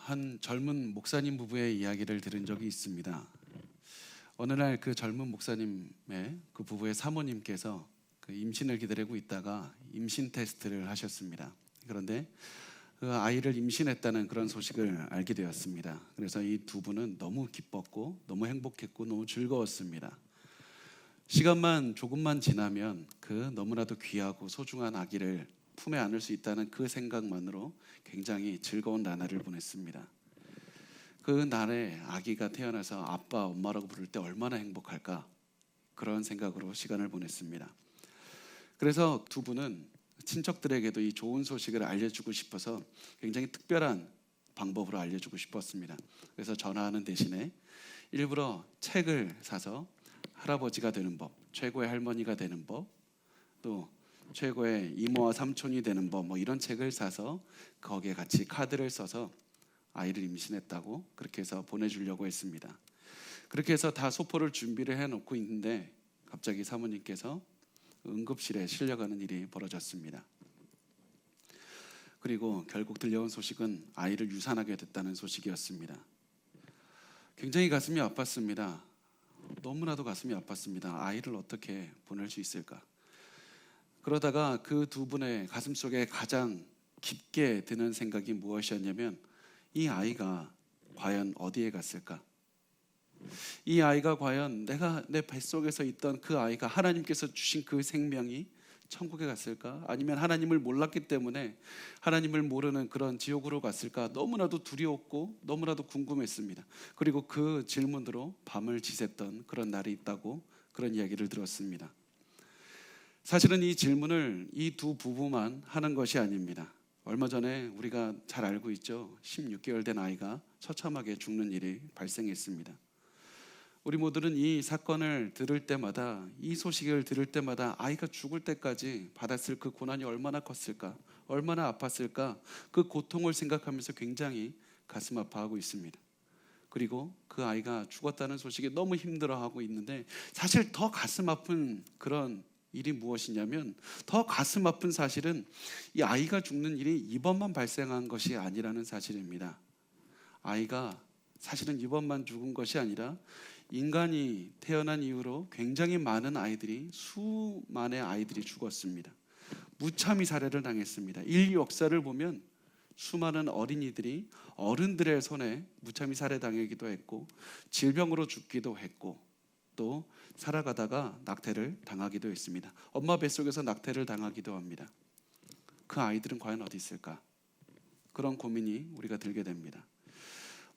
한 젊은 목사님 부부의 이야기를 들은 적이 있습니다. 어느 날 그 젊은 목사님의 그 부부의 사모님께서 그 임신을 기다리고 있다가 임신 테스트를 하셨습니다. 그런데 그 아이를 임신했다는 그런 소식을 알게 되었습니다. 그래서 이 두 분은 너무 기뻤고 너무 행복했고 너무 즐거웠습니다. 시간만 조금만 지나면 그 너무나도 귀하고 소중한 아기를 품에 안을 수 있다는 그 생각만으로 굉장히 즐거운 나날을 보냈습니다. 그 날에 아기가 태어나서 아빠, 엄마라고 부를 때 얼마나 행복할까, 그런 생각으로 시간을 보냈습니다. 그래서 두 분은 친척들에게도 이 좋은 소식을 알려주고 싶어서 굉장히 특별한 방법으로 알려주고 싶었습니다. 그래서 전화하는 대신에 일부러 책을 사서 할아버지가 되는 법, 최고의 할머니가 되는 법, 또 최고의 이모와 삼촌이 되는 법, 이런 책을 사서 거기에 같이 카드를 써서 아이를 임신했다고 그렇게 해서 보내주려고 했습니다. 그렇게 해서 다 소포를 준비를 해놓고 있는데 갑자기 사모님께서 응급실에 실려가는 일이 벌어졌습니다. 그리고 결국 들려온 소식은 아이를 유산하게 됐다는 소식이었습니다. 굉장히 가슴이 아팠습니다. 너무나도 가슴이 아팠습니다. 아이를 어떻게 보낼 수 있을까? 그러다가 그 두 분의 가슴 속에 가장 깊게 드는 생각이 무엇이었냐면, 이 아이가 과연 어디에 갔을까? 이 아이가 과연 내가 내 뱃속에서 있던 그 아이가 하나님께서 주신 그 생명이 천국에 갔을까? 아니면 하나님을 몰랐기 때문에 하나님을 모르는 그런 지옥으로 갔을까? 너무나도 두려웠고 너무나도 궁금했습니다. 그리고 그 질문으로 밤을 지샜던 그런 날이 있다고 그런 이야기를 들었습니다. 사실은 이 질문을 이 두 부부만 하는 것이 아닙니다. 얼마 전에 우리가 잘 알고 있죠. 16개월 된 아이가 처참하게 죽는 일이 발생했습니다. 우리 모두는 이 사건을 들을 때마다, 이 소식을 들을 때마다 아이가 죽을 때까지 받았을 그 고난이 얼마나 컸을까, 얼마나 아팠을까, 그 고통을 생각하면서 굉장히 가슴 아파하고 있습니다. 그리고 그 아이가 죽었다는 소식에 너무 힘들어하고 있는데, 사실 더 가슴 아픈 그런 일이 무엇이냐면, 더 가슴 아픈 사실은 이 아이가 죽는 일이 이번만 발생한 것이 아니라는 사실입니다. 아이가 사실은 이번만 죽은 것이 아니라 인간이 태어난 이후로 굉장히 많은 아이들이, 수만의 아이들이 죽었습니다. 무참히 살해를 당했습니다. 인류 역사를 보면 수많은 어린이들이 어른들의 손에 무참히 살해당하기도 했고, 질병으로 죽기도 했고, 또 살아가다가 낙태를 당하기도 했습니다. 엄마 뱃속에서 낙태를 당하기도 합니다. 그 아이들은 과연 어디 있을까? 그런 고민이 우리가 들게 됩니다.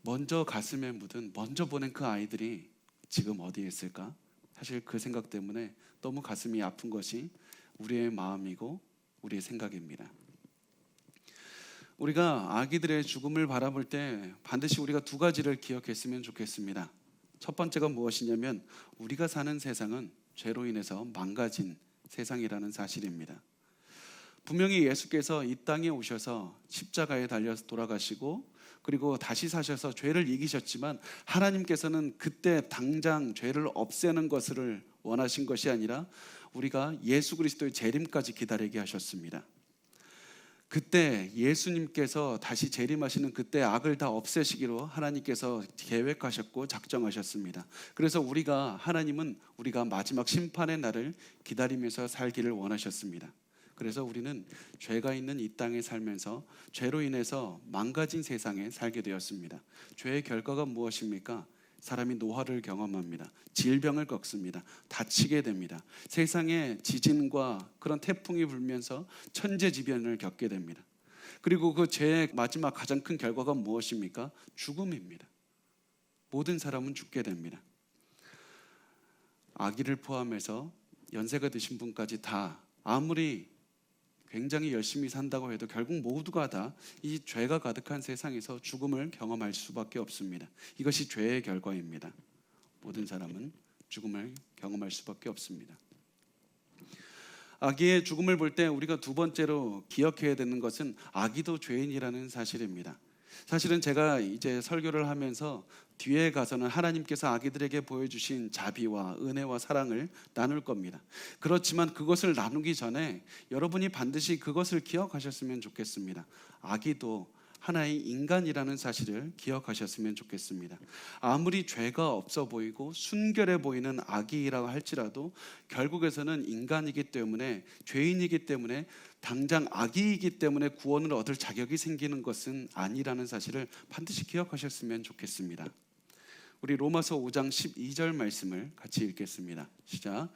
먼저 가슴에 묻은, 먼저 보낸 그 아이들이 지금 어디에 있을까? 사실 그 생각 때문에 너무 가슴이 아픈 것이 우리의 마음이고 우리의 생각입니다. 우리가 아기들의 죽음을 바라볼 때 반드시 우리가 두 가지를 기억했으면 좋겠습니다. 첫 번째가 무엇이냐면, 우리가 사는 세상은 죄로 인해서 망가진 세상이라는 사실입니다. 분명히 예수께서 이 땅에 오셔서 십자가에 달려서 돌아가시고 그리고 다시 사셔서 죄를 이기셨지만, 하나님께서는 그때 당장 죄를 없애는 것을 원하신 것이 아니라 우리가 예수 그리스도의 재림까지 기다리게 하셨습니다. 그때 예수님께서 다시 재림하시는 그때 악을 다 없애시기로 하나님께서 계획하셨고 작정하셨습니다. 그래서 하나님은 우리가 마지막 심판의 날을 기다리면서 살기를 원하셨습니다. 그래서 우리는 죄가 있는 이 땅에 살면서 죄로 인해서 망가진 세상에 살게 되었습니다. 죄의 결과가 무엇입니까? 사람이 노화를 경험합니다. 질병을 겪습니다. 다치게 됩니다. 세상에 지진과 그런 태풍이 불면서 천재지변을 겪게 됩니다. 그리고 그 죄의 마지막 가장 큰 결과가 무엇입니까? 죽음입니다. 모든 사람은 죽게 됩니다. 아기를 포함해서 연세가 드신 분까지 다 아무리 굉장히 열심히 산다고 해도 결국 모두가 다 이 죄가 가득한 세상에서 죽음을 경험할 수밖에 없습니다. 이것이 죄의 결과입니다. 모든 사람은 죽음을 경험할 수밖에 없습니다. 아기의 죽음을 볼 때 우리가 두 번째로 기억해야 되는 것은 아기도 죄인이라는 사실입니다. 사실은 제가 이제 설교를 하면서 뒤에 가서는 하나님께서 아기들에게 보여주신 자비와 은혜와 사랑을 나눌 겁니다. 그렇지만 그것을 나누기 전에 여러분이 반드시 그것을 기억하셨으면 좋겠습니다. 아기도 하나의 인간이라는 사실을 기억하셨으면 좋겠습니다. 아무리 죄가 없어 보이고 순결해 보이는 아기라고 할지라도 결국에서는 인간이기 때문에, 죄인이기 때문에, 당장 아기이기 때문에 구원을 얻을 자격이 생기는 것은 아니라는 사실을 반드시 기억하셨으면 좋겠습니다. 우리 로마서 5장 12절 말씀을 같이 읽겠습니다. 시작.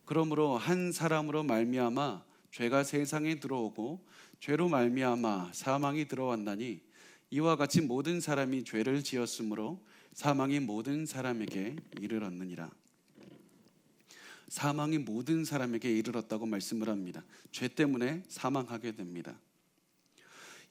그러므로 한 사람으로 말미암아 죄가 세상에 들어오고 죄로 말미암아 사망이 들어왔나니 이와 같이 모든 사람이 죄를 지었으므로 사망이 모든 사람에게 이르렀느니라. 사망이 모든 사람에게 이르렀다고 말씀을 합니다. 죄 때문에 사망하게 됩니다.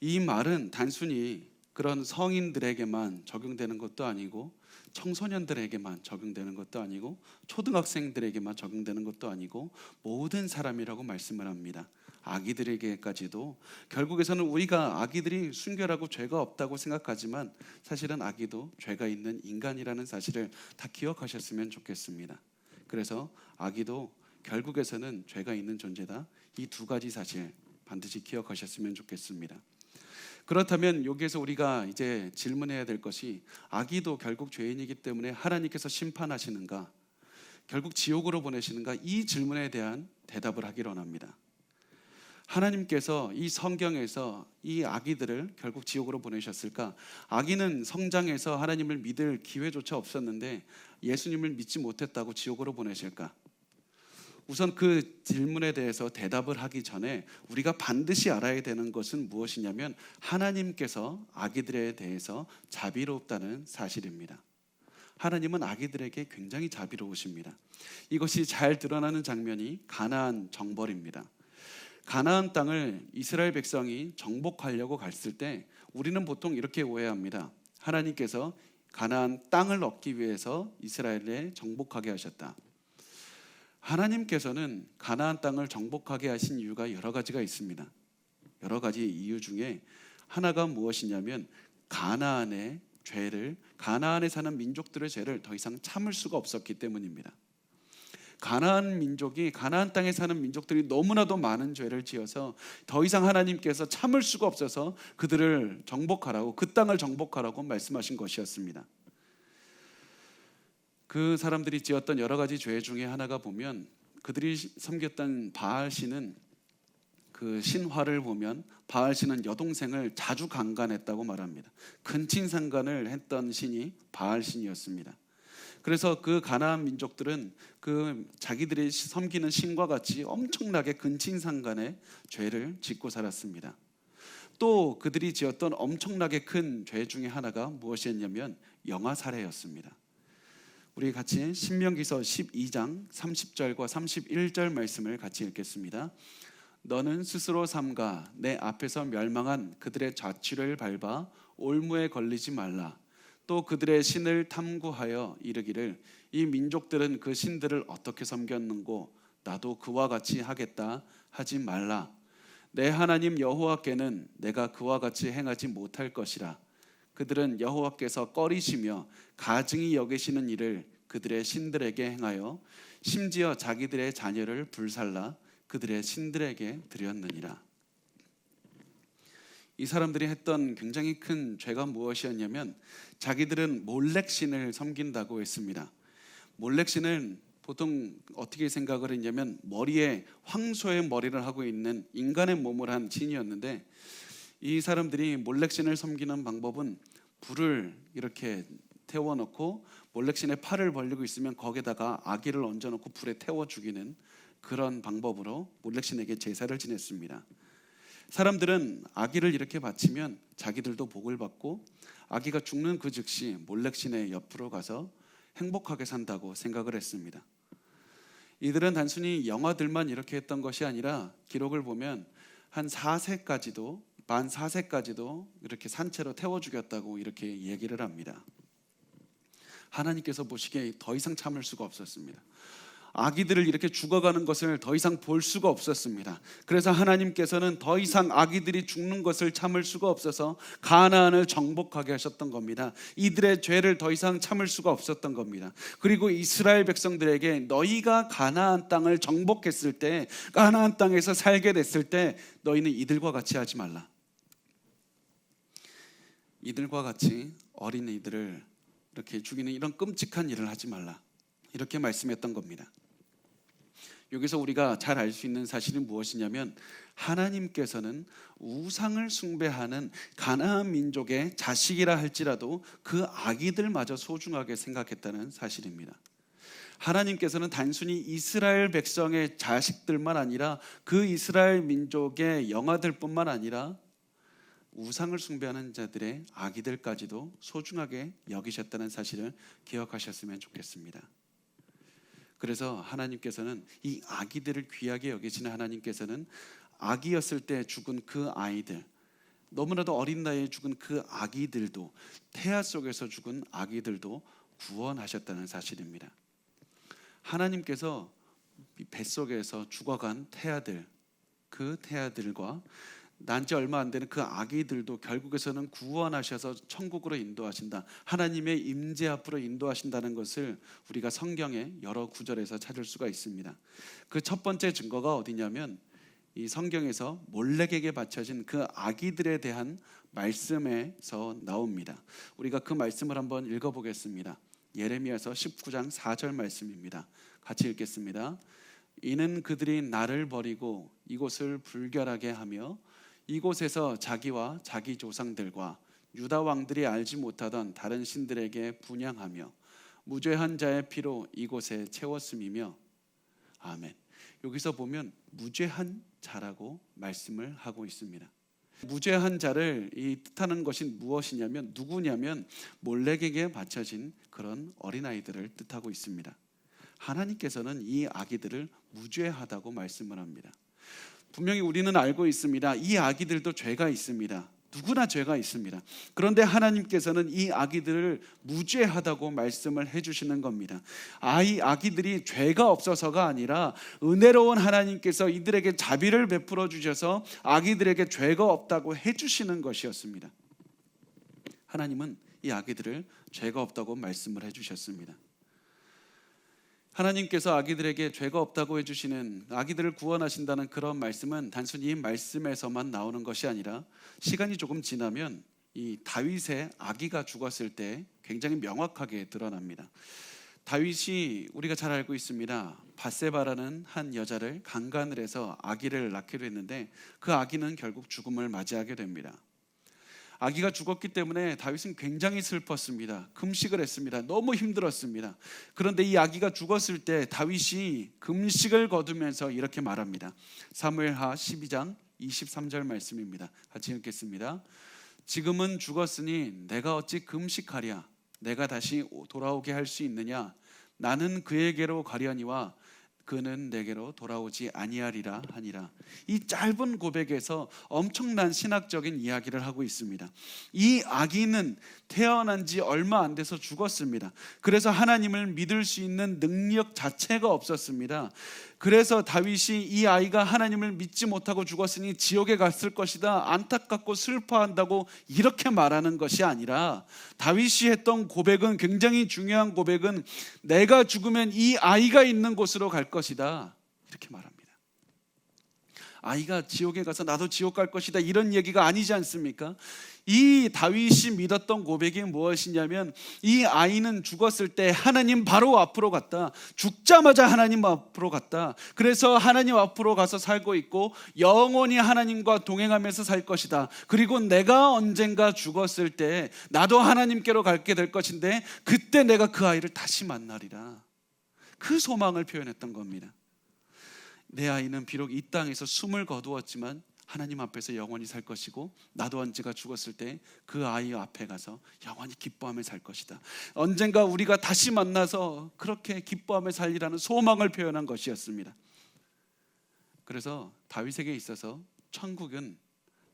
이 말은 단순히 그런 성인들에게만 적용되는 것도 아니고, 청소년들에게만 적용되는 것도 아니고, 초등학생들에게만 적용되는 것도 아니고, 모든 사람이라고 말씀을 합니다. 아기들에게까지도. 결국에서는 우리가 아기들이 순결하고 죄가 없다고 생각하지만 사실은 아기도 죄가 있는 인간이라는 사실을 다 기억하셨으면 좋겠습니다. 그래서 아기도 결국에서는 죄가 있는 존재다. 이 두 가지 사실 반드시 기억하셨으면 좋겠습니다. 그렇다면 여기에서 우리가 이제 질문해야 될 것이, 아기도 결국 죄인이기 때문에 하나님께서 심판하시는가, 결국 지옥으로 보내시는가, 이 질문에 대한 대답을 하기를 원합니다. 하나님께서 이 성경에서 이 아기들을 결국 지옥으로 보내셨을까? 아기는 성장해서 하나님을 믿을 기회조차 없었는데 예수님을 믿지 못했다고 지옥으로 보내실까? 우선 그 질문에 대해서 대답을 하기 전에 우리가 반드시 알아야 되는 것은 무엇이냐면, 하나님께서 아기들에 대해서 자비롭다는 사실입니다. 하나님은 아기들에게 굉장히 자비로우십니다. 이것이 잘 드러나는 장면이 가나안 정벌입니다. 가나안 땅을 이스라엘 백성이 정복하려고 갔을 때 우리는 보통 이렇게 오해합니다. 하나님께서 가나안 땅을 얻기 위해서 이스라엘에 정복하게 하셨다. 하나님께서는 가나안 땅을 정복하게 하신 이유가 여러 가지가 있습니다. 여러 가지 이유 중에 하나가 무엇이냐면, 가나안의 죄를, 가나안에 사는 민족들의 죄를 더 이상 참을 수가 없었기 때문입니다. 가나안 민족이, 가나안 땅에 사는 민족들이 너무나도 많은 죄를 지어서 더 이상 하나님께서 참을 수가 없어서 그들을 정복하라고, 그 땅을 정복하라고 말씀하신 것이었습니다. 그 사람들이 지었던 여러 가지 죄 중에 하나가 보면, 그들이 섬겼던 바알신은, 그 신화를 보면 바알신은 여동생을 자주 강간했다고 말합니다. 근친상간을 했던 신이 바알신이었습니다. 그래서 그 가나안 민족들은 그 자기들이 섬기는 신과 같이 엄청나게 근친상간의 죄를 짓고 살았습니다. 또 그들이 지었던 엄청나게 큰 죄 중에 하나가 무엇이었냐면 영아살해였습니다. 우리 같이 신명기서 12장 30절과 31절 말씀을 같이 읽겠습니다. 너는 스스로 삼가 내 앞에서 멸망한 그들의 자취를 밟아 올무에 걸리지 말라. 또 그들의 신을 탐구하여 이르기를 이 민족들은 그 신들을 어떻게 섬겼는고 나도 그와 같이 하겠다 하지 말라. 내 하나님 여호와께는 내가 그와 같이 행하지 못할 것이라. 그들은 여호와께서 꺼리시며 가증히 여기시는 일을 그들의 신들에게 행하여 심지어 자기들의 자녀를 불살라 그들의 신들에게 드렸느니라. 이 사람들이 했던 굉장히 큰 죄가 무엇이었냐면, 자기들은 몰렉신을 섬긴다고 했습니다. 몰렉신은 보통 어떻게 생각을 했냐면, 머리에 황소의 머리를 하고 있는 인간의 몸을 한 신이었는데, 이 사람들이 몰렉신을 섬기는 방법은 불을 이렇게 태워놓고 몰렉신의 팔을 벌리고 있으면 거기다가 아기를 얹어놓고 불에 태워 죽이는 그런 방법으로 몰렉신에게 제사를 지냈습니다. 사람들은 아기를 이렇게 바치면 자기들도 복을 받고 아기가 죽는 그 즉시 몰렉신의 옆으로 가서 행복하게 산다고 생각을 했습니다. 이들은 단순히 영화들만 이렇게 했던 것이 아니라 기록을 보면 한 4세까지도, 만 4세까지도 이렇게 산채로 태워 죽였다고 이렇게 얘기를 합니다. 하나님께서 보시기에 더 이상 참을 수가 없었습니다. 아기들을 이렇게 죽어가는 것을 더 이상 볼 수가 없었습니다. 그래서 하나님께서는 더 이상 아기들이 죽는 것을 참을 수가 없어서 가나안을 정복하게 하셨던 겁니다. 이들의 죄를 더 이상 참을 수가 없었던 겁니다. 그리고 이스라엘 백성들에게 너희가 가나안 땅을 정복했을 때, 가나안 땅에서 살게 됐을 때 너희는 이들과 같이 하지 말라. 이들과 같이 어린이들을 이렇게 죽이는 이런 끔찍한 일을 하지 말라, 이렇게 말씀했던 겁니다. 여기서 우리가 잘 알 수 있는 사실이 무엇이냐면 하나님께서는 우상을 숭배하는 가나안 민족의 자식이라 할지라도 그 아기들마저 소중하게 생각했다는 사실입니다. 하나님께서는 단순히 이스라엘 백성의 자식들만 아니라 그 이스라엘 민족의 영아들뿐만 아니라 우상을 숭배하는 자들의 아기들까지도 소중하게 여기셨다는 사실을 기억하셨으면 좋겠습니다. 그래서 하나님께서는 이 아기들을 귀하게 여기시는 하나님께서는 아기였을 때 죽은 그 아이들, 너무나도 어린 나이에 죽은 그 아기들도, 태아 속에서 죽은 아기들도 구원하셨다는 사실입니다. 하나님께서 뱃속에서 죽어간 태아들, 그 태아들과 난지 얼마 안 되는 그 아기들도 결국에서는 구원하셔서 천국으로 인도하신다, 하나님의 임재 앞으로 인도하신다는 것을 우리가 성경의 여러 구절에서 찾을 수가 있습니다. 그 첫 번째 증거가 어디냐면 이 성경에서 몰렉에게 바쳐진 그 아기들에 대한 말씀에서 나옵니다. 우리가 그 말씀을 한번 읽어보겠습니다. 예레미야서 19장 4절 말씀입니다. 같이 읽겠습니다. 이는 그들이 나를 버리고 이곳을 불결하게 하며 이곳에서 자기와 자기 조상들과 유다 왕들이 알지 못하던 다른 신들에게 분향하며 무죄한 자의 피로 이곳에 채웠음이며. 아멘. 여기서 보면 무죄한 자라고 말씀을 하고 있습니다. 무죄한 자를 뜻하는 것이 무엇이냐면, 누구냐면 몰렉에게 바쳐진 그런 어린아이들을 뜻하고 있습니다. 하나님께서는 이 아기들을 무죄하다고 말씀을 합니다. 분명히 우리는 알고 있습니다. 이 아기들도 죄가 있습니다. 누구나 죄가 있습니다. 그런데 하나님께서는 이 아기들을 무죄하다고 말씀을 해주시는 겁니다. 아기들이 죄가 없어서가 아니라 은혜로운 하나님께서 이들에게 자비를 베풀어 주셔서 아기들에게 죄가 없다고 해주시는 것이었습니다. 하나님은 이 아기들을 죄가 없다고 말씀을 해주셨습니다. 하나님께서 아기들에게 죄가 없다고 해주시는, 아기들을 구원하신다는 그런 말씀은 단순히 이 말씀에서만 나오는 것이 아니라 시간이 조금 지나면 이 다윗의 아기가 죽었을 때 굉장히 명확하게 드러납니다. 다윗이 우리가 잘 알고 있습니다. 밧세바라는 한 여자를 강간을 해서 아기를 낳기로 했는데 그 아기는 결국 죽음을 맞이하게 됩니다. 아기가 죽었기 때문에 다윗은 굉장히 슬펐습니다. 금식을 했습니다. 너무 힘들었습니다. 그런데 이 아기가 죽었을 때 다윗이 금식을 거두면서 이렇게 말합니다. 사무엘하 12장 23절 말씀입니다. 같이 읽겠습니다. 지금은 죽었으니 내가 어찌 금식하랴? 내가 다시 돌아오게 할 수 있느냐? 나는 그에게로 가려니와 그는 내게로 돌아오지 아니하리라 하니라. 이 짧은 고백에서 엄청난 신학적인 이야기를 하고 있습니다. 이 아기는 태어난 지 얼마 안 돼서 죽었습니다. 그래서 하나님을 믿을 수 있는 능력 자체가 없었습니다. 그래서 다윗이 이 아이가 하나님을 믿지 못하고 죽었으니 지옥에 갔을 것이다, 안타깝고 슬퍼한다고 이렇게 말하는 것이 아니라, 다윗이 했던 고백은, 굉장히 중요한 고백은 내가 죽으면 이 아이가 있는 곳으로 갈 것이다, 이렇게 말합니다. 아이가 지옥에 가서 나도 지옥 갈 것이다, 이런 얘기가 아니지 않습니까? 이 다윗이 믿었던 고백이 무엇이냐면, 이 아이는 죽었을 때 하나님 바로 앞으로 갔다, 죽자마자 하나님 앞으로 갔다, 그래서 하나님 앞으로 가서 살고 있고 영원히 하나님과 동행하면서 살 것이다, 그리고 내가 언젠가 죽었을 때 나도 하나님께로 갈게 될 것인데 그때 내가 그 아이를 다시 만나리라, 그 소망을 표현했던 겁니다. 내 아이는 비록 이 땅에서 숨을 거두었지만 하나님 앞에서 영원히 살 것이고, 나도 언젠가 죽었을 때 그 아이 앞에 가서 영원히 기뻐하며 살 것이다, 언젠가 우리가 다시 만나서 그렇게 기뻐하며 살리라는 소망을 표현한 것이었습니다. 그래서 다윗에게 있어서 천국은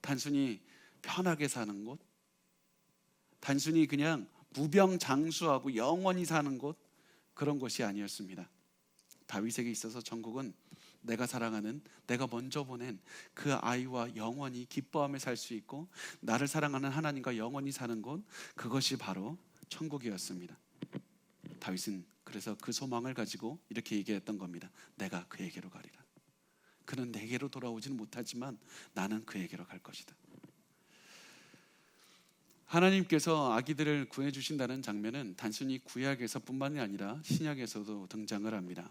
단순히 편하게 사는 곳, 단순히 그냥 무병장수하고 영원히 사는 곳, 그런 곳이 아니었습니다. 다윗에게 있어서 천국은 내가 사랑하는, 내가 먼저 보낸 그 아이와 영원히 기뻐하며 살 수 있고, 나를 사랑하는 하나님과 영원히 사는 곳, 그것이 바로 천국이었습니다. 다윗은 그래서 그 소망을 가지고 이렇게 얘기했던 겁니다. 내가 그에게로 가리라. 그는 내게로 돌아오지는 못하지만 나는 그에게로 갈 것이다. 하나님께서 아기들을 구해 주신다는 장면은 단순히 구약에서뿐만이 아니라 신약에서도 등장을 합니다.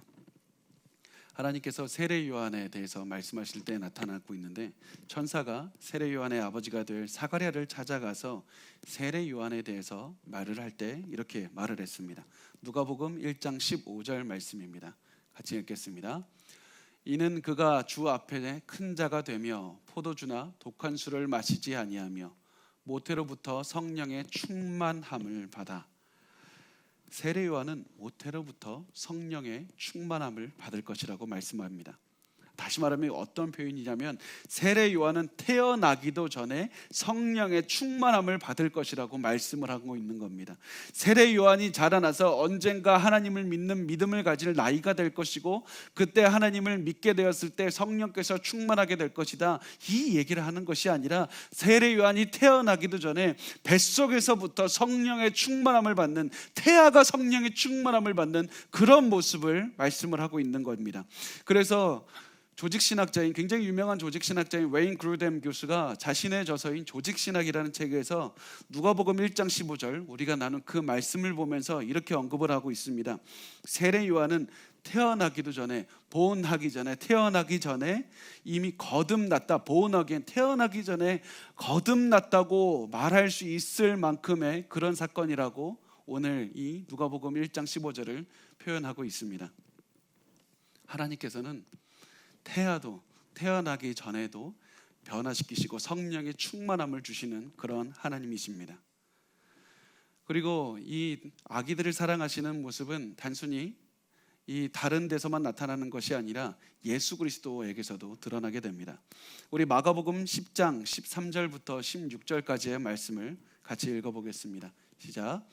하나님께서 세례 요한에 대해서 말씀하실 때 나타나고 있는데, 천사가 세례 요한의 아버지가 될 사가랴를 찾아가서 세례 요한에 대해서 말을 할 때 이렇게 말을 했습니다. 누가복음 1장 15절 말씀입니다. 같이 읽겠습니다. 이는 그가 주 앞에 큰 자가 되며 포도주나 독한 술을 마시지 아니하며 모태로부터 성령의 충만함을 받아. 세례 요한은 모태로부터 성령의 충만함을 받을 것이라고 말씀합니다. 다시 말하면 어떤 표현이냐면, 세례 요한은 태어나기도 전에 성령의 충만함을 받을 것이라고 말씀을 하고 있는 겁니다. 세례 요한이 자라나서 언젠가 하나님을 믿는 믿음을 가질 나이가 될 것이고, 그때 하나님을 믿게 되었을 때 성령께서 충만하게 될 것이다, 이 얘기를 하는 것이 아니라, 세례 요한이 태어나기도 전에 뱃속에서부터 성령의 충만함을 받는, 태아가 성령의 충만함을 받는 그런 모습을 말씀을 하고 있는 겁니다. 그래서 조직신학자인, 굉장히 유명한 조직신학자인 웨인 그루뎀 교수가 자신의 저서인 조직신학이라는 책에서 누가복음 1장 15절, 우리가 나눈 그 말씀을 보면서 이렇게 언급을 하고 있습니다. 세례 요한은 태어나기도 전에, 보온하기 전에, 태어나기 전에 이미 거듭났다, 보온하기엔 태어나기 전에 거듭났다고 말할 수 있을 만큼의 그런 사건이라고 오늘 이 누가복음 1장 15절을 표현하고 있습니다. 하나님께서는 태아도, 태어나기 전에도 변화시키시고 성령의 충만함을 주시는 그런 하나님이십니다. 그리고 이 아기들을 사랑하시는 모습은 단순히 이 다른 데서만 나타나는 것이 아니라 예수 그리스도에게서도 드러나게 됩니다. 우리 마가복음 10장 13절부터 16절까지의 말씀을 같이 읽어보겠습니다. 시작.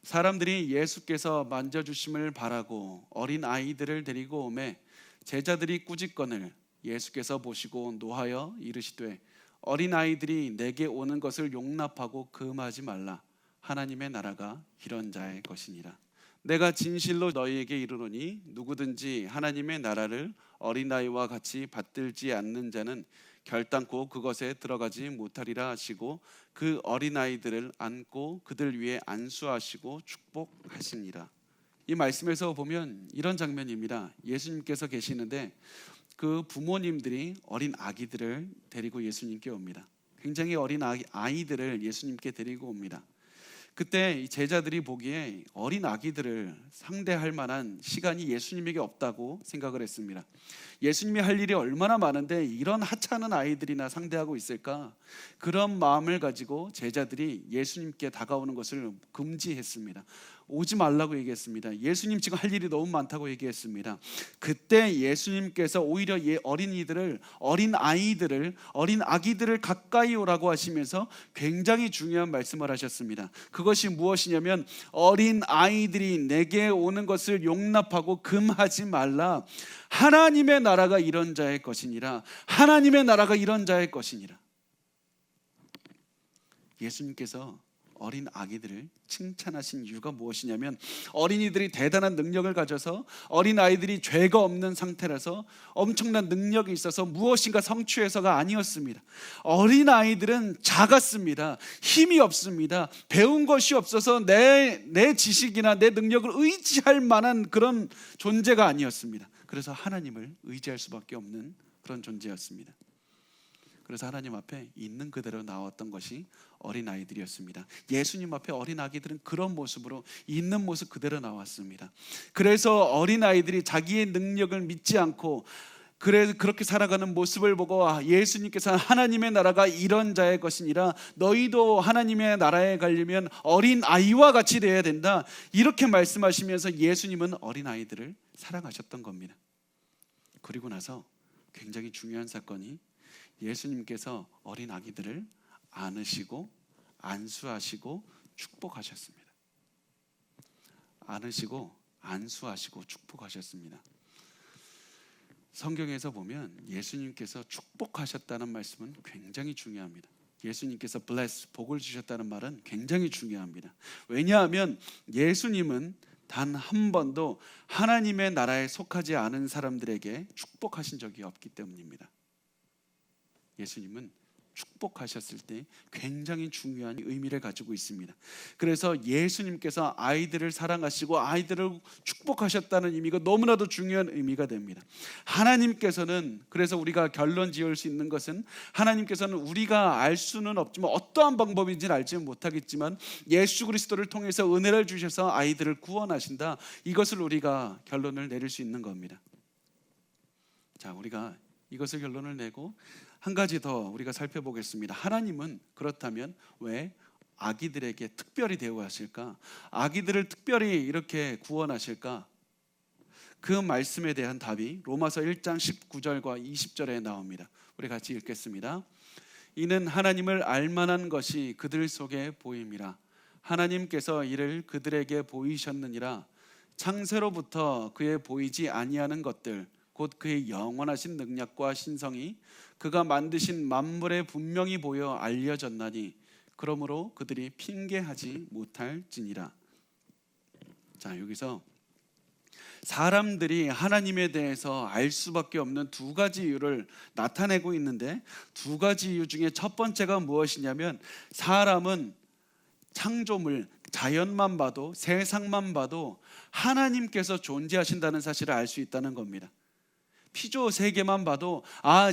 사람들이 예수께서 만져주심을 바라고 어린 아이들을 데리고 오매 제자들이 꾸짖거늘 예수께서 보시고 노하여 이르시되, 어린 아이들이 내게 오는 것을 용납하고 금하지 말라. 하나님의 나라가 이런 자의 것이니라. 내가 진실로 너희에게 이르노니 누구든지 하나님의 나라를 어린아이와 같이 받들지 않는 자는 결단코 그것에 들어가지 못하리라 하시고, 그 어린아이들을 안고 그들 위에 안수하시고 축복하시니라. 이 말씀에서 보면 이런 장면입니다. 예수님께서 계시는데 그 부모님들이 어린 아기들을 데리고 예수님께 옵니다. 굉장히 어린 아이들을 예수님께 데리고 옵니다. 그때 이 제자들이 보기에 어린 아기들을 상대할 만한 시간이 예수님에게 없다고 생각을 했습니다. 예수님이 할 일이 얼마나 많은데 이런 하찮은 아이들이나 상대하고 있을까? 그런 마음을 가지고 제자들이 예수님께 다가오는 것을 금지했습니다. 오지 말라고 얘기했습니다. 예수님 지금 할 일이 너무 많다고 얘기했습니다. 그때 예수님께서 오히려 어린 아기들을 가까이 오라고 하시면서 굉장히 중요한 말씀을 하셨습니다. 그것이 무엇이냐면, 어린 아이들이 내게 오는 것을 용납하고 금하지 말라. 하나님의 나라가 이런 자의 것이니라. 하나님의 나라가 이런 자의 것이니라. 예수님께서 어린 아기들을 칭찬하신 이유가 무엇이냐면, 어린이들이 대단한 능력을 가져서, 어린 아이들이 죄가 없는 상태라서 엄청난 능력이 있어서 무엇인가 성취해서가 아니었습니다. 어린 아이들은 작았습니다. 힘이 없습니다. 배운 것이 없어서 내 지식이나 내 능력을 의지할 만한 그런 존재가 아니었습니다. 그래서 하나님을 의지할 수밖에 없는 그런 존재였습니다. 그래서 하나님 앞에 있는 그대로 나왔던 것이 어린아이들이었습니다. 예수님 앞에 어린아기들은 그런 모습으로 있는 모습 그대로 나왔습니다. 그래서 어린아이들이 자기의 능력을 믿지 않고 그렇게 살아가는 모습을 보고, 예수님께서 하나님의 나라가 이런 자의 것이니라. 너희도 하나님의 나라에 가려면 어린아이와 같이 되어야 된다, 이렇게 말씀하시면서 예수님은 어린아이들을 사랑하셨던 겁니다. 그리고 나서 굉장히 중요한 사건이, 예수님께서 어린 아기들을 안으시고 안수하시고 축복하셨습니다. 안으시고 안수하시고 축복하셨습니다. 성경에서 보면 예수님께서 축복하셨다는 말씀은 굉장히 중요합니다. 예수님께서 bless, 복을 주셨다는 말은 굉장히 중요합니다. 왜냐하면 예수님은 단 한 번도 하나님의 나라에 속하지 않은 사람들에게 축복하신 적이 없기 때문입니다. 예수님은 축복하셨을 때 굉장히 중요한 의미를 가지고 있습니다. 그래서 예수님께서 아이들을 사랑하시고 아이들을 축복하셨다는 의미가 너무나도 중요한 의미가 됩니다. 하나님께서는, 그래서 우리가 결론 지을 수 있는 것은, 하나님께서는 우리가 알 수는 없지만, 어떠한 방법인지는 알지 못하겠지만 예수 그리스도를 통해서 은혜를 주셔서 아이들을 구원하신다. 이것을 우리가 결론을 내릴 수 있는 겁니다. 자, 우리가 이것을 결론을 내고 한 가지 더 우리가 살펴보겠습니다. 하나님은 그렇다면 왜 아기들에게 특별히 대우하실까? 아기들을 특별히 이렇게 구원하실까? 그 말씀에 대한 답이 로마서 1장 19절과 20절에 나옵니다. 우리 같이 읽겠습니다. 이는 하나님을 알만한 것이 그들 속에 보임이라. 하나님께서 이를 그들에게 보이셨느니라. 창세로부터 그의 보이지 아니하는 것들, 곧 그의 영원하신 능력과 신성이 그가 만드신 만물에 분명히 보여 알려졌나니 그러므로 그들이 핑계하지 못할지니라. 자, 여기서 사람들이 하나님에 대해서 알 수밖에 없는 두 가지 이유를 나타내고 있는데, 두 가지 이유 중에 첫 번째가 무엇이냐면, 사람은 창조물, 자연만 봐도, 세상만 봐도 하나님께서 존재하신다는 사실을 알 수 있다는 겁니다. 피조 세계만 봐도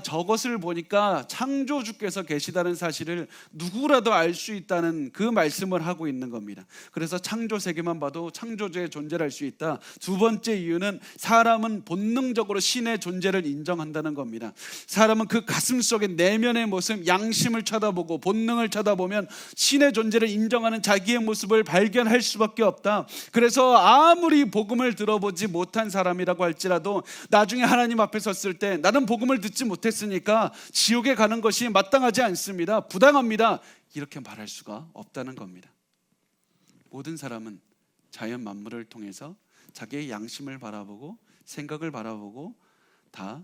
저것을 보니까 창조주께서 계시다는 사실을 누구라도 알 수 있다는 그 말씀을 하고 있는 겁니다. 그래서 창조 세계만 봐도 창조주의 존재를 알 수 있다. 두 번째 이유는 사람은 본능적으로 신의 존재를 인정한다는 겁니다. 사람은 그 가슴 속의 내면의 모습, 양심을 쳐다보고 본능을 쳐다보면 신의 존재를 인정하는 자기의 모습을 발견할 수밖에 없다. 그래서 아무리 복음을 들어보지 못한 사람이라고 할지라도 나중에 하나님 앞에 섰을 때 나는 복음을 듣지 못했으니까 지옥에 가는 것이 마땅하지 않습니다, 부당합니다, 이렇게 말할 수가 없다는 겁니다. 모든 사람은 자연 만물을 통해서 자기의 양심을 바라보고 생각을 바라보고 다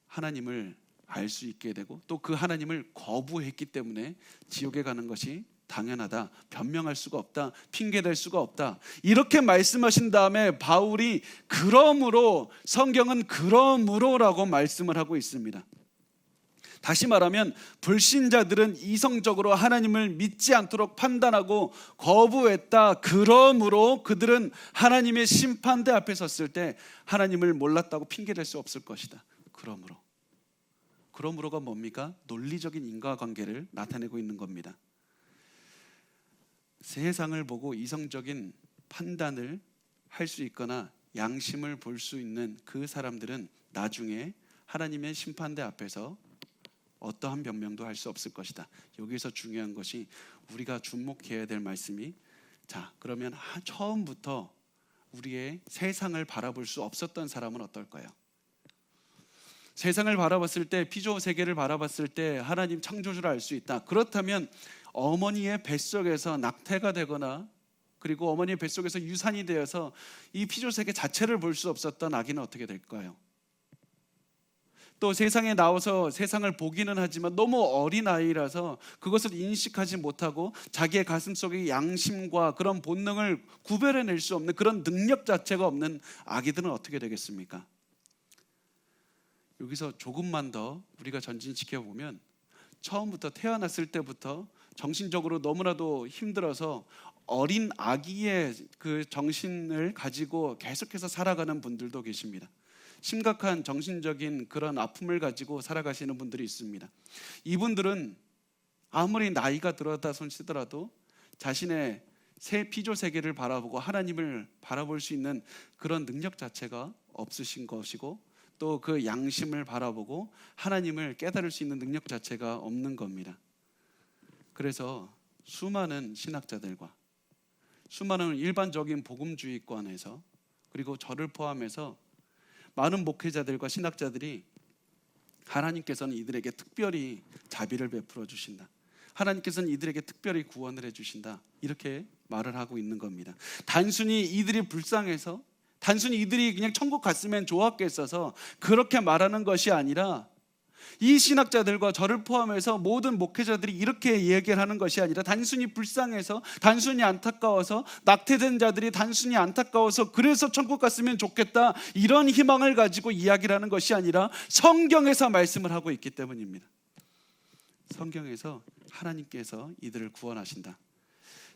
하나님을 알 수 있게 되고, 또 그 하나님을 거부했기 때문에 지옥에 가는 것이 당연하다, 변명할 수가 없다, 핑계댈 수가 없다, 이렇게 말씀하신 다음에 바울이 그러므로, 성경은 그러므로라고 말씀을 하고 있습니다. 다시 말하면 불신자들은 이성적으로 하나님을 믿지 않도록 판단하고 거부했다. 그러므로 그들은 하나님의 심판대 앞에 섰을 때 하나님을 몰랐다고 핑계댈 수 없을 것이다. 그러므로가 뭡니까? 논리적인 인과관계를 나타내고 있는 겁니다. 세상을 보고 이성적인 판단을 할 수 있거나 양심을 볼 수 있는 그 사람들은 나중에 하나님의 심판대 앞에서 어떠한 변명도 할 수 없을 것이다. 여기서 중요한 것이, 우리가 주목해야 될 말씀이, 자, 그러면 처음부터 우리의 세상을 바라볼 수 없었던 사람은 어떨까요? 세상을 바라봤을 때, 피조 세계를 바라봤을 때 하나님 창조주를 알 수 있다. 그렇다면 어머니의 뱃속에서 낙태가 되거나, 그리고 어머니의 뱃속에서 유산이 되어서 이 피조 세계 자체를 볼 수 없었던 아기는 어떻게 될까요? 또 세상에 나와서 세상을 보기는 하지만 너무 어린 아이라서 그것을 인식하지 못하고 자기의 가슴 속의 양심과 그런 본능을 구별해낼 수 없는, 그런 능력 자체가 없는 아기들은 어떻게 되겠습니까? 여기서 조금만 더 우리가 전진시켜보면, 처음부터 태어났을 때부터 정신적으로 너무나도 힘들어서 어린 아기의 그 정신을 가지고 계속해서 살아가는 분들도 계십니다. 심각한 정신적인 그런 아픔을 가지고 살아가시는 분들이 있습니다. 이분들은 아무리 나이가 들었다 손치더라도 자신의 새 피조 세계를 바라보고 하나님을 바라볼 수 있는 그런 능력 자체가 없으신 것이고, 또 그 양심을 바라보고 하나님을 깨달을 수 있는 능력 자체가 없는 겁니다. 그래서 수많은 신학자들과 수많은 일반적인 복음주의권에서, 그리고 저를 포함해서 많은 목회자들과 신학자들이 하나님께서는 이들에게 특별히 자비를 베풀어 주신다, 하나님께서는 이들에게 특별히 구원을 해주신다, 이렇게 말을 하고 있는 겁니다. 단순히 이들이 불쌍해서, 단순히 이들이 그냥 천국 갔으면 좋았겠어서 그렇게 말하는 것이 아니라, 이 신학자들과 저를 포함해서 모든 목회자들이 이렇게 얘기를 하는 것이 아니라, 단순히 불쌍해서, 단순히 안타까워서, 낙태된 자들이 단순히 안타까워서 그래서 천국 갔으면 좋겠다, 이런 희망을 가지고 이야기를 하는 것이 아니라 성경에서 말씀을 하고 있기 때문입니다. 성경에서 하나님께서 이들을 구원하신다.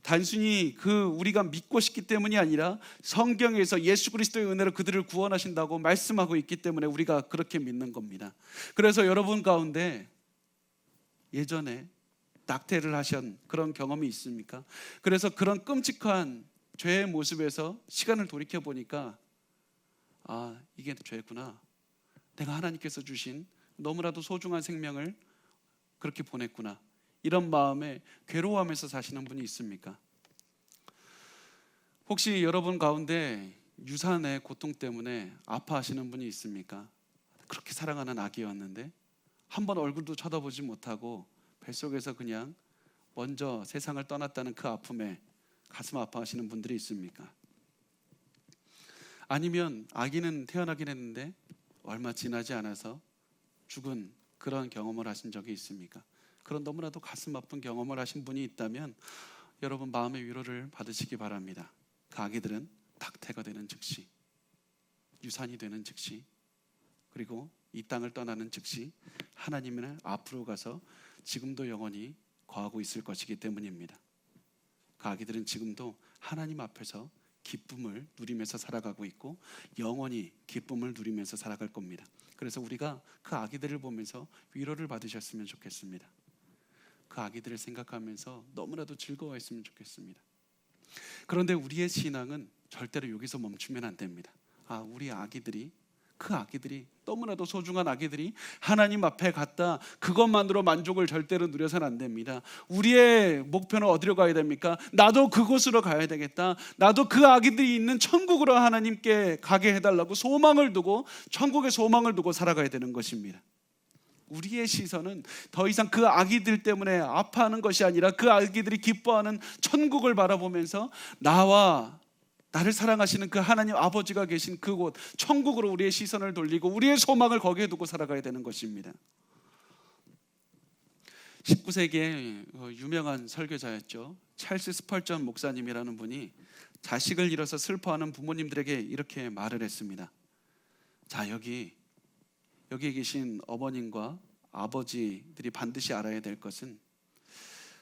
단순히 우리가 믿고 싶기 때문이 아니라 성경에서 예수 그리스도의 은혜로 그들을 구원하신다고 말씀하고 있기 때문에 우리가 그렇게 믿는 겁니다. 그래서 여러분 가운데 예전에 낙태를 하신 그런 경험이 있습니까? 그래서 그런 끔찍한 죄의 모습에서 시간을 돌이켜 보니까 이게 죄구나. 내가 하나님께서 주신 너무나도 소중한 생명을 그렇게 보냈구나. 이런 마음에 괴로워하면서 사시는 분이 있습니까? 혹시 여러분 가운데 유산의 고통 때문에 아파하시는 분이 있습니까? 그렇게 사랑하는 아기였는데 한 번 얼굴도 쳐다보지 못하고 뱃속에서 그냥 먼저 세상을 떠났다는 그 아픔에 가슴 아파하시는 분들이 있습니까? 아니면 아기는 태어나긴 했는데 얼마 지나지 않아서 죽은 그런 경험을 하신 적이 있습니까? 그런 너무나도 가슴 아픈 경험을 하신 분이 있다면 여러분 마음의 위로를 받으시기 바랍니다. 그 아기들은 낙태가 되는 즉시, 유산이 되는 즉시, 그리고 이 땅을 떠나는 즉시 하나님은 앞으로 가서 지금도 영원히 거하고 있을 것이기 때문입니다. 그 아기들은 지금도 하나님 앞에서 기쁨을 누리면서 살아가고 있고 영원히 기쁨을 누리면서 살아갈 겁니다. 그래서 우리가 그 아기들을 보면서 위로를 받으셨으면 좋겠습니다. 그 아기들을 생각하면서 너무나도 즐거워했으면 좋겠습니다. 그런데 우리의 신앙은 절대로 여기서 멈추면 안 됩니다. 우리 아기들이, 그 아기들이, 너무나도 소중한 아기들이 하나님 앞에 갔다, 그것만으로 만족을 절대로 누려서는 안 됩니다. 우리의 목표는 어디로 가야 됩니까? 나도 그곳으로 가야 되겠다. 나도 그 아기들이 있는 천국으로 하나님께 가게 해달라고 소망을 두고, 천국의 소망을 두고 살아가야 되는 것입니다. 우리의 시선은 더 이상 그 아기들 때문에 아파하는 것이 아니라 그 아기들이 기뻐하는 천국을 바라보면서 나를 사랑하시는 그 하나님 아버지가 계신 그곳 천국으로 우리의 시선을 돌리고 우리의 소망을 거기에 두고 살아가야 되는 것입니다. 19세기의 유명한 설교자였죠. 찰스 스펄전 목사님이라는 분이 자식을 잃어서 슬퍼하는 부모님들에게 이렇게 말을 했습니다. 자, 여기에 계신 어머님과 아버지들이 반드시 알아야 될 것은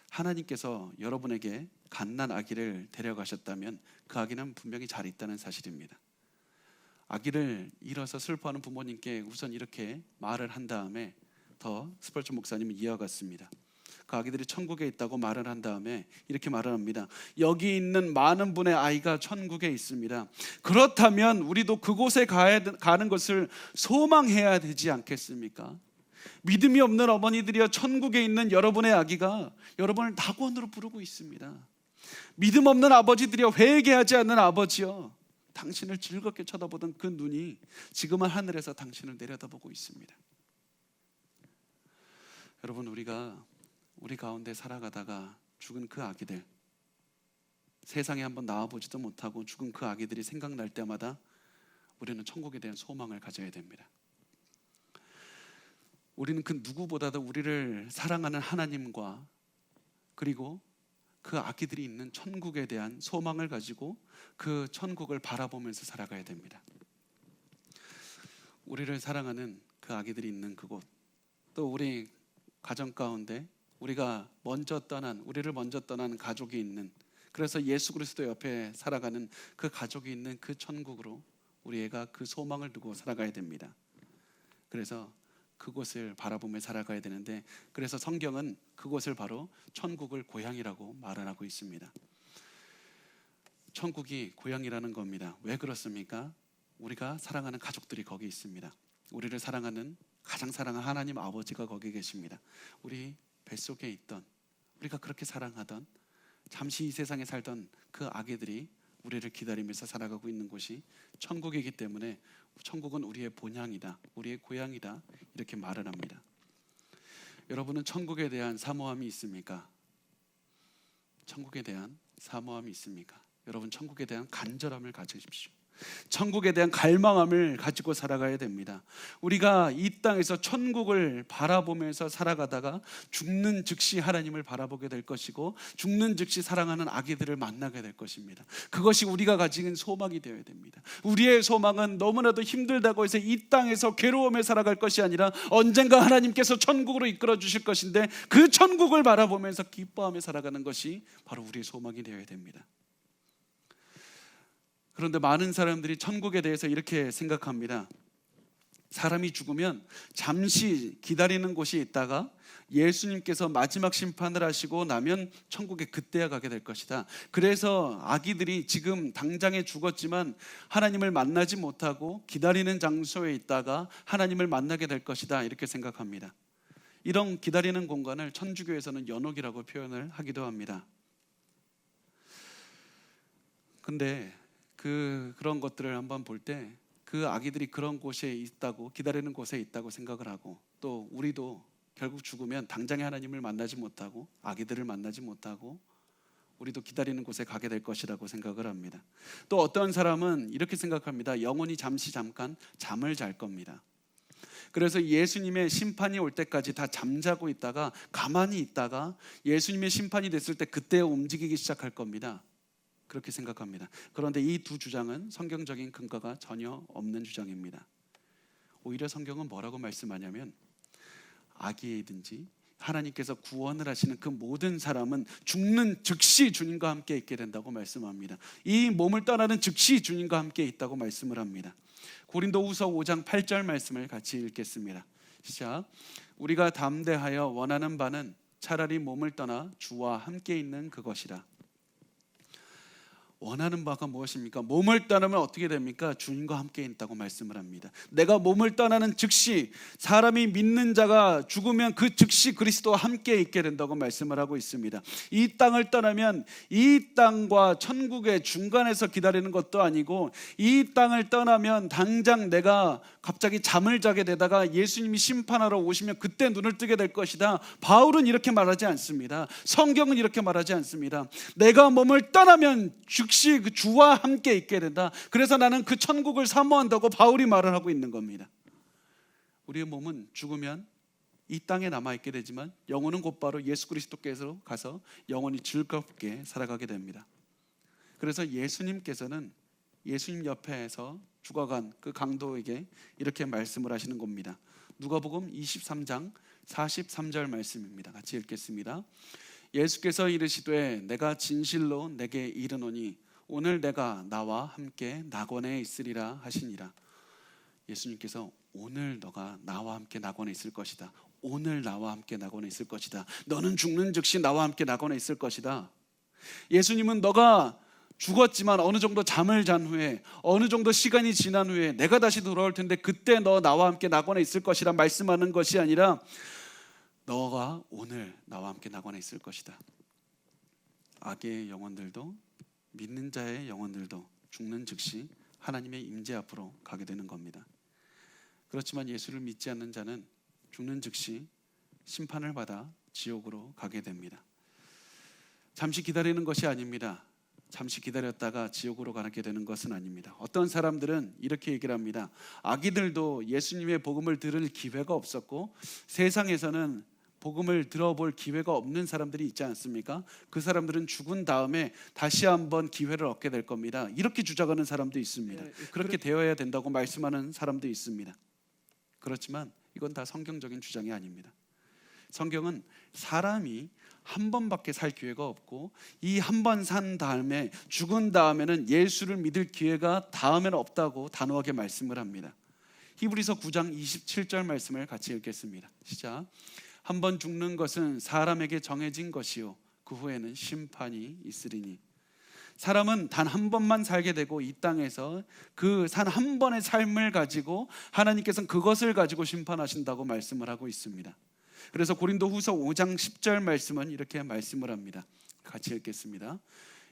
하나님께서 여러분에게 갓난 아기를 데려가셨다면 그 아기는 분명히 잘 있다는 사실입니다. 아기를 잃어서 슬퍼하는 부모님께 우선 이렇게 말을 한 다음에 더 스펄전 목사님은 이어갔습니다. 그 아기들이 천국에 있다고 말을 한 다음에 이렇게 말을 합니다. 여기 있는 많은 분의 아이가 천국에 있습니다. 그렇다면 우리도 그곳에 가는 것을 소망해야 되지 않겠습니까? 믿음이 없는 어머니들이여, 천국에 있는 여러분의 아기가 여러분을 낙원으로 부르고 있습니다. 믿음 없는 아버지들이여, 회개하지 않는 아버지여, 당신을 즐겁게 쳐다보던 그 눈이 지금은 하늘에서 당신을 내려다보고 있습니다. 여러분, 우리 가운데 살아가다가 죽은 그 아기들, 세상에 한번 나와보지도 못하고 죽은 그 아기들이 생각날 때마다 우리는 천국에 대한 소망을 가져야 됩니다. 우리는 그 누구보다도 우리를 사랑하는 하나님과 그리고 그 아기들이 있는 천국에 대한 소망을 가지고 그 천국을 바라보면서 살아가야 됩니다. 우리를 사랑하는 그 아기들이 있는 그곳, 또 우리 가정 가운데 우리를 먼저 떠난 가족이 있는, 그래서 예수 그리스도 옆에 살아가는 그 가족이 있는 그 천국으로 우리 애가 그 소망을 두고 살아가야 됩니다. 그래서 그곳을 바라보며 살아가야 되는데, 그래서 성경은 그곳을 바로 천국을 고향이라고 말을 하고 있습니다. 천국이 고향이라는 겁니다. 왜 그렇습니까? 우리가 사랑하는 가족들이 거기 있습니다. 우리를 사랑하는, 가장 사랑하는 하나님 아버지가 거기 계십니다. 우리 뱃속에 있던, 우리가 그렇게 사랑하던, 잠시 이 세상에 살던 그 아기들이 우리를 기다리면서 살아가고 있는 곳이 천국이기 때문에 천국은 우리의 본향이다, 우리의 고향이다, 이렇게 말을 합니다. 여러분은 천국에 대한 사모함이 있습니까? 천국에 대한 사모함이 있습니까? 여러분, 천국에 대한 간절함을 가지십시오. 천국에 대한 갈망함을 가지고 살아가야 됩니다. 우리가 이 땅에서 천국을 바라보면서 살아가다가 죽는 즉시 하나님을 바라보게 될 것이고, 죽는 즉시 사랑하는 아기들을 만나게 될 것입니다. 그것이 우리가 가진 소망이 되어야 됩니다. 우리의 소망은 너무나도 힘들다고 해서 이 땅에서 괴로움에 살아갈 것이 아니라 언젠가 하나님께서 천국으로 이끌어 주실 것인데, 그 천국을 바라보면서 기뻐하며 살아가는 것이 바로 우리의 소망이 되어야 됩니다. 그런데 많은 사람들이 천국에 대해서 이렇게 생각합니다. 사람이 죽으면 잠시 기다리는 곳이 있다가 예수님께서 마지막 심판을 하시고 나면 천국에 그때야 가게 될 것이다. 그래서 아기들이 지금 당장에 죽었지만 하나님을 만나지 못하고 기다리는 장소에 있다가 하나님을 만나게 될 것이다, 이렇게 생각합니다. 이런 기다리는 공간을 천주교에서는 연옥이라고 표현을 하기도 합니다. 근데 그런 것들을 한번 볼 때 그 아기들이 그런 곳에 있다고, 기다리는 곳에 있다고 생각을 하고, 또 우리도 결국 죽으면 당장에 하나님을 만나지 못하고 아기들을 만나지 못하고 우리도 기다리는 곳에 가게 될 것이라고 생각을 합니다. 또 어떤 사람은 이렇게 생각합니다. 영혼이 잠깐 잠을 잘 겁니다. 그래서 예수님의 심판이 올 때까지 다 잠자고 있다가 가만히 있다가 예수님의 심판이 됐을 때 그때 움직이기 시작할 겁니다. 그렇게 생각합니다. 그런데 이 두 주장은 성경적인 근거가 전혀 없는 주장입니다. 오히려 성경은 뭐라고 말씀하냐면, 아기이든지 하나님께서 구원을 하시는 그 모든 사람은 죽는 즉시 주님과 함께 있게 된다고 말씀합니다. 이 몸을 떠나는 즉시 주님과 함께 있다고 말씀을 합니다. 고린도후서 5장 8절 말씀을 같이 읽겠습니다. 시작. 우리가 담대하여 원하는 바는 차라리 몸을 떠나 주와 함께 있는 그것이라. 원하는 바가 무엇입니까? 몸을 떠나면 어떻게 됩니까? 주님과 함께 있다고 말씀을 합니다. 내가 몸을 떠나는 즉시, 사람이 믿는 자가 죽으면 그 즉시 그리스도와 함께 있게 된다고 말씀을 하고 있습니다. 이 땅을 떠나면 이 땅과 천국의 중간에서 기다리는 것도 아니고, 이 땅을 떠나면 당장 내가 갑자기 잠을 자게 되다가 예수님이 심판하러 오시면 그때 눈을 뜨게 될 것이다. 바울은 이렇게 말하지 않습니다. 성경은 이렇게 말하지 않습니다. 내가 몸을 떠나면 즉시 그 주와 함께 있게 된다. 그래서 나는 그 천국을 사모한다고 바울이 말을 하고 있는 겁니다. 우리의 몸은 죽으면 이 땅에 남아있게 되지만 영혼은 곧바로 예수 그리스도께서 가서 영원히 즐겁게 살아가게 됩니다. 그래서 예수님께서는 예수님 옆에서 죽어간 그 강도에게 이렇게 말씀을 하시는 겁니다. 누가복음 23장 43절 말씀입니다. 같이 읽겠습니다. 예수께서 이르시되 내가 진실로 내게 이르노니 오늘 내가 나와 함께 낙원에 있으리라 하시니라. 예수님께서 오늘 너가 나와 함께 낙원에 있을 것이다. 오늘 나와 함께 낙원에 있을 것이다. 너는 죽는 즉시 나와 함께 낙원에 있을 것이다. 예수님은 너가 죽었지만 어느 정도 잠을 잔 후에, 어느 정도 시간이 지난 후에 내가 다시 돌아올 텐데 그때 너 나와 함께 낙원에 있을 것이라 말씀하는 것이 아니라, 너가 오늘 나와 함께 낙원에 있을 것이다. 악의 영혼들도 믿는 자의 영혼들도 죽는 즉시 하나님의 임재 앞으로 가게 되는 겁니다. 그렇지만 예수를 믿지 않는 자는 죽는 즉시 심판을 받아 지옥으로 가게 됩니다. 잠시 기다리는 것이 아닙니다. 잠시 기다렸다가 지옥으로 가게 되는 것은 아닙니다. 어떤 사람들은 이렇게 얘기를 합니다. 아기들도 예수님의 복음을 들을 기회가 없었고 세상에서는 복음을 들어볼 기회가 없는 사람들이 있지 않습니까? 그 사람들은 죽은 다음에 다시 한번 기회를 얻게 될 겁니다. 이렇게 주장하는 사람도 있습니다. 그렇게 되어야 된다고 말씀하는 사람도 있습니다. 그렇지만 이건 다 성경적인 주장이 아닙니다. 성경은 사람이 한 번밖에 살 기회가 없고, 이 한 번 산 다음에 죽은 다음에는 예수를 믿을 기회가 다음에는 없다고 단호하게 말씀을 합니다. 히브리서 9장 27절 말씀을 같이 읽겠습니다. 시작. 한 번 죽는 것은 사람에게 정해진 것이요 그 후에는 심판이 있으리니. 사람은 단 한 번만 살게 되고 이 땅에서 그 산 한 번의 삶을 가지고 하나님께서는 그것을 가지고 심판하신다고 말씀을 하고 있습니다. 그래서 고린도후서 5장 10절 말씀은 이렇게 말씀을 합니다. 같이 읽겠습니다.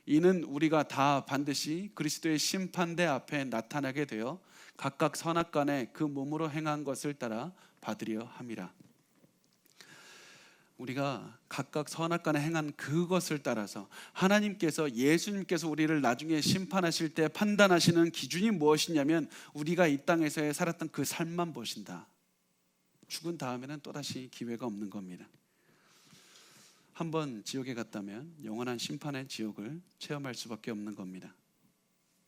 이는 우리가 다 반드시 그리스도의 심판대 앞에 나타나게 되어 각각 선악간에 그 몸으로 행한 것을 따라 받으려 함이라. 우리가 각각 선악간에 행한 그것을 따라서 하나님께서, 예수님께서 우리를 나중에 심판하실 때 판단하시는 기준이 무엇이냐면 우리가 이 땅에서 살았던 그 삶만 보신다. 죽은 다음에는 또다시 기회가 없는 겁니다. 한번 지옥에 갔다면 영원한 심판의 지옥을 체험할 수밖에 없는 겁니다.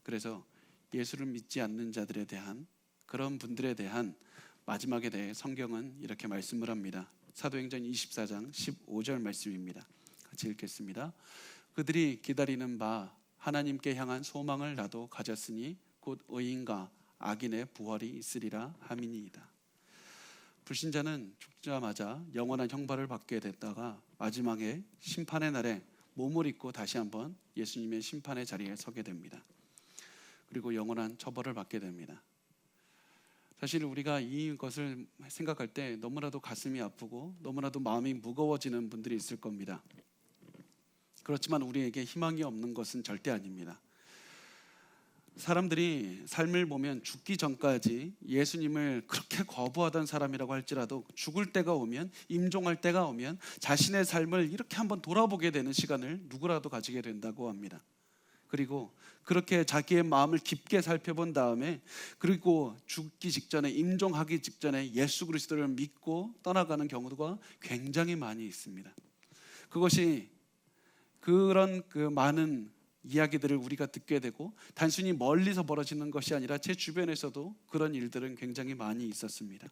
그래서 예수를 믿지 않는 자들에 대한, 그런 분들에 대한 마지막에 대해 성경은 이렇게 말씀을 합니다. 사도행전 24장 15절 말씀입니다. 같이 읽겠습니다. 그들이 기다리는 바 하나님께 향한 소망을 나도 가졌으니 곧 의인과 악인의 부활이 있으리라 함이니이다. 불신자는 죽자마자 영원한 형벌을 받게 됐다가 마지막에 심판의 날에 몸을 입고 다시 한번 예수님의 심판의 자리에 서게 됩니다. 그리고 영원한 처벌을 받게 됩니다. 사실 우리가 이것을 생각할 때 너무나도 가슴이 아프고 너무나도 마음이 무거워지는 분들이 있을 겁니다. 그렇지만 우리에게 희망이 없는 것은 절대 아닙니다. 사람들이 삶을 보면 죽기 전까지 예수님을 그렇게 거부하던 사람이라고 할지라도 죽을 때가 오면, 임종할 때가 오면 자신의 삶을 이렇게 한번 돌아보게 되는 시간을 누구라도 가지게 된다고 합니다. 그리고 그렇게 자기의 마음을 깊게 살펴본 다음에, 그리고 죽기 직전에, 임종하기 직전에 예수 그리스도를 믿고 떠나가는 경우가 굉장히 많이 있습니다. 그것이 그런 그 많은 이야기들을 우리가 듣게 되고 단순히 멀리서 벌어지는 것이 아니라 제 주변에서도 그런 일들은 굉장히 많이 있었습니다.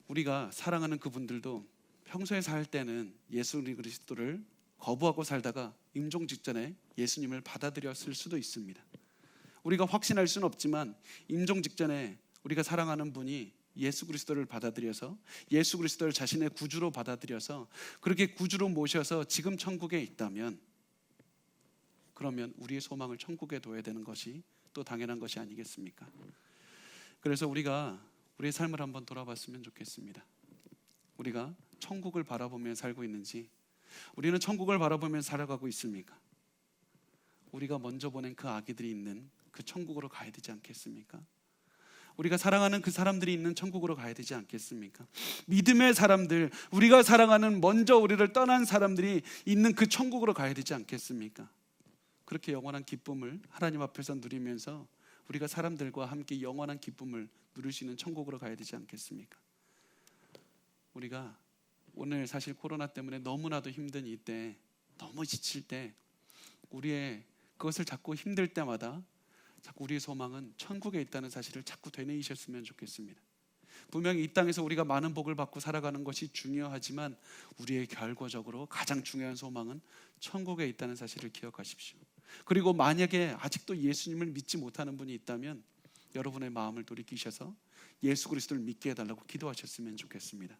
우리가 사랑하는 그분들도 평소에 살 때는 예수 그리스도를 거부하고 살다가 임종 직전에 예수님을 받아들였을 수도 있습니다. 우리가 확신할 수는 없지만 임종 직전에 우리가 사랑하는 분이 예수 그리스도를 받아들여서, 예수 그리스도를 자신의 구주로 받아들여서 그렇게 구주로 모셔서 지금 천국에 있다면, 그러면 우리의 소망을 천국에 둬야 되는 것이 또 당연한 것이 아니겠습니까? 그래서 우리가 우리의 삶을 한번 돌아봤으면 좋겠습니다. 우리가 천국을 바라보며 살고 있는지, 우리는 천국을 바라보며 살아가고 있습니까? 우리가 먼저 보낸 그 아기들이 있는 그 천국으로 가야 되지 않겠습니까? 우리가 사랑하는 그 사람들이 있는 천국으로 가야 되지 않겠습니까? 믿음의 사람들, 우리가 사랑하는 먼저 우리를 떠난 사람들이 있는 그 천국으로 가야 되지 않겠습니까? 그렇게 영원한 기쁨을 하나님 앞에서 누리면서 우리가 사람들과 함께 영원한 기쁨을 누릴 수 있는 천국으로 가야 되지 않겠습니까? 우리가 오늘 사실 코로나 때문에 너무나도 힘든 이때, 너무 지칠 때, 우리의 그것을 자꾸 힘들 때마다 자꾸 우리의 소망은 천국에 있다는 사실을 자꾸 되뇌이셨으면 좋겠습니다. 분명히 이 땅에서 우리가 많은 복을 받고 살아가는 것이 중요하지만 우리의 결과적으로 가장 중요한 소망은 천국에 있다는 사실을 기억하십시오. 그리고 만약에 아직도 예수님을 믿지 못하는 분이 있다면 여러분의 마음을 돌이키셔서 예수 그리스도를 믿게 해달라고 기도하셨으면 좋겠습니다.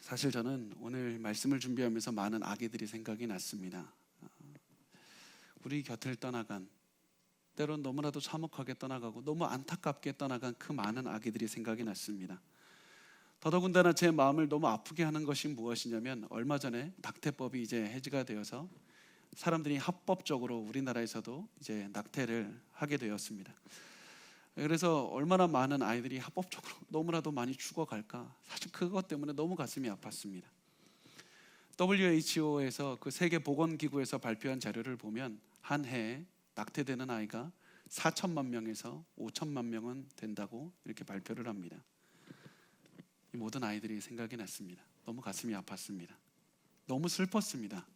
사실 저는 오늘 말씀을 준비하면서 많은 아기들이 생각이 났습니다. 우리 곁을 떠나간, 때론 너무나도 참혹하게 떠나가고 너무 안타깝게 떠나간 그 많은 아기들이 생각이 났습니다. 더더군다나 제 마음을 너무 아프게 하는 것이 무엇이냐면, 얼마 전에 낙태법이 이제 해지가 되어서 사람들이 합법적으로 우리나라에서도 이제 낙태를 하게 되었습니다. 그래서 얼마나 많은 아이들이 합법적으로 너무나도 많이 죽어갈까, 사실 그것 때문에 너무 가슴이 아팠습니다. WHO에서 그 세계보건기구에서 발표한 자료를 보면 한 해에 낙태되는 아이가 4천만 명에서 5천만 명은 된다고 이렇게 발표를 합니다. 이 모든 아이들이 생각이 났습니다. 너무 가슴이 아팠습니다. 너무 슬펐습니다.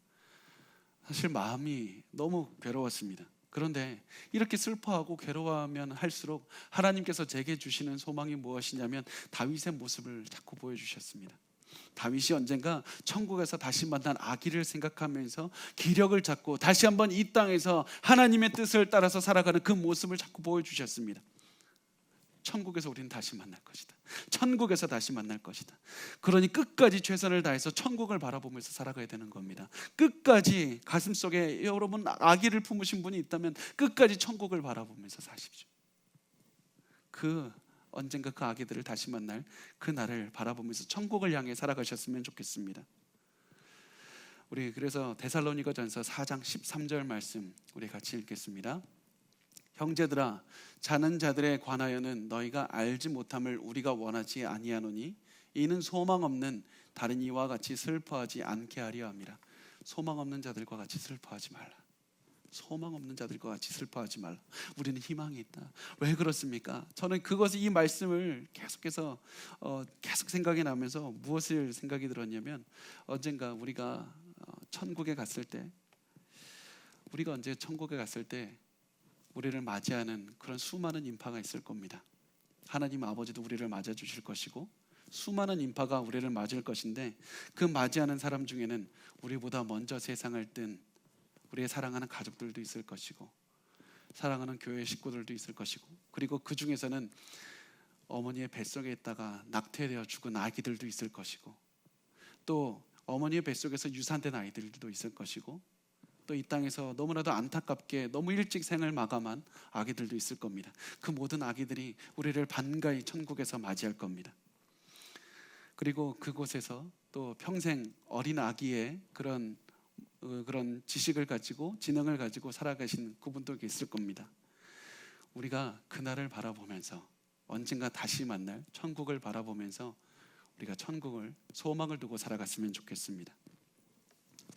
사실 마음이 너무 괴로웠습니다. 그런데 이렇게 슬퍼하고 괴로워하면 할수록 하나님께서 제게 주시는 소망이 무엇이냐면 다윗의 모습을 자꾸 보여주셨습니다. 다윗이 언젠가 천국에서 다시 만난 아기를 생각하면서 기력을 찾고 다시 한번 이 땅에서 하나님의 뜻을 따라서 살아가는 그 모습을 자꾸 보여주셨습니다. 천국에서 우리는 다시 만날 것이다. 천국에서 다시 만날 것이다. 그러니 끝까지 최선을 다해서 천국을 바라보면서 살아가야 되는 겁니다. 끝까지 가슴속에 여러분 아기를 품으신 분이 있다면 끝까지 천국을 바라보면서 사십시오. 언젠가 그 아기들을 다시 만날 그 날을 바라보면서 천국을 향해 살아가셨으면 좋겠습니다. 우리 그래서 데살로니가전서 4장 13절 말씀 우리 같이 읽겠습니다. 형제들아, 자는 자들에 관하여는 너희가 알지 못함을 우리가 원하지 아니하노니 이는 소망 없는 다른 이와 같이 슬퍼하지 않게 하려 함이라. 소망 없는 자들과 같이 슬퍼하지 말라. 소망 없는 자들과 같이 슬퍼하지 말라. 우리는 희망이 있다. 왜 그렇습니까? 저는 이 말씀을 계속해서 계속 생각이 나면서 무엇을 생각이 들었냐면, 언젠가 우리가 천국에 갔을 때, 우리가 언제 천국에 갔을 때 우리를 맞이하는 그런 수많은 인파가 있을 겁니다. 하나님 아버지도 우리를 맞아 주실 것이고 수많은 인파가 우리를 맞을 것인데, 그 맞이하는 사람 중에는 우리보다 먼저 세상을 뜬 우리의 사랑하는 가족들도 있을 것이고 사랑하는 교회 식구들도 있을 것이고, 그리고 그 중에서는 어머니의 뱃속에 있다가 낙태되어 죽은 아기들도 있을 것이고, 또 어머니의 뱃속에서 유산된 아이들도 있을 것이고, 또 이 땅에서 너무나도 안타깝게 너무 일찍 생을 마감한 아기들도 있을 겁니다. 그 모든 아기들이 우리를 반가이 천국에서 맞이할 겁니다. 그리고 그곳에서 또 평생 어린 아기의 그런 지식을 가지고 지능을 가지고 살아가신 그분도 있을 겁니다. 우리가 그날을 바라보면서, 언젠가 다시 만날 천국을 바라보면서 우리가 천국을 소망을 두고 살아갔으면 좋겠습니다.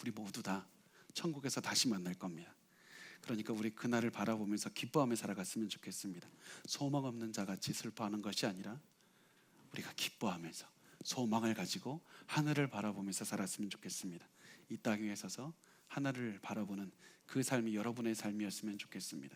우리 모두 다 천국에서 다시 만날 겁니다. 그러니까 우리 그날을 바라보면서 기뻐하며 살아갔으면 좋겠습니다. 소망 없는 자같이 슬퍼하는 것이 아니라 우리가 기뻐하면서 소망을 가지고 하늘을 바라보면서 살았으면 좋겠습니다. 이 땅 위에 서서 하늘을 바라보는 그 삶이 여러분의 삶이었으면 좋겠습니다.